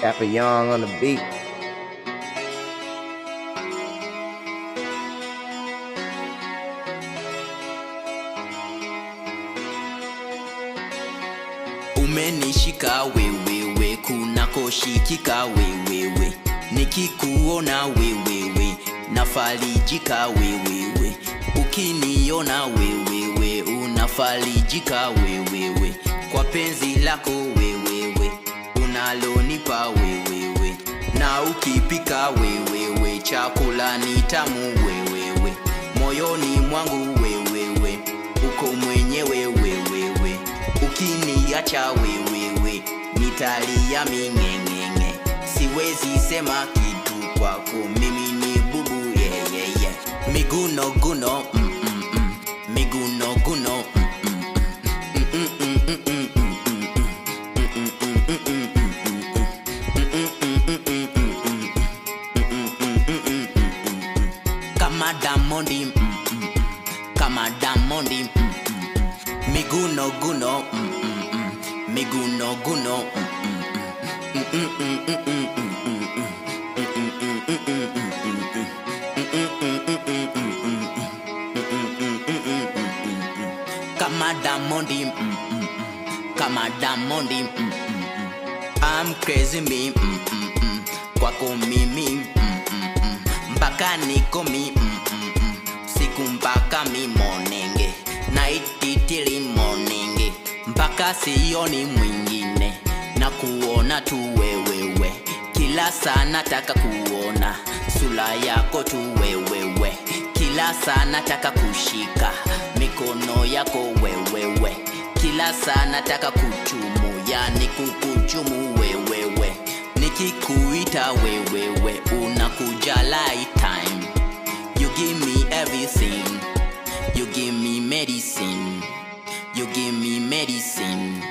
Kappa Young on the beat. Umenishika wewewe kunakoshikika wewewe, nikikuona wewewe nafarijika wewewe, ukiniona wewewe unafarijika wewewe, kwa penzi lako wewewe unalonipa wewewe, na ukipika wewewe chakula ni tamu wewewe, moyoni mwangu wewewe uko mwenyewe wewewe, ukiniacha wewewe nitalia mingengenge, siwezi sema kitu kwako, mimi ni bubu yeah. Miguno guno miguno guno kama Diamondi kama Diamondi miguno guno miguno guno kama Diamondi kama Diamondi I'm crazy me kwako mimi mpaka niko mi siku mpaka mi morning night till morning mpaka sioni mwingine na kuona tu wewewe, kila saa nataka kuona sura yako tu wewewe, kila saa nataka kushika mikono yako wewewe, kila saa nataka kuchumu yani kukuchumu wewewe, nikikuita wewewe unakuja lifetime, you give me everything, you give me medicine, you give me medicine,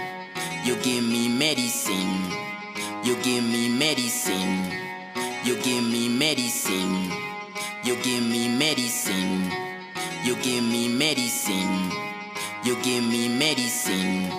you give me medicine, you give me medicine, you give me medicine, you give me medicine, you give me medicine, you give me medicine.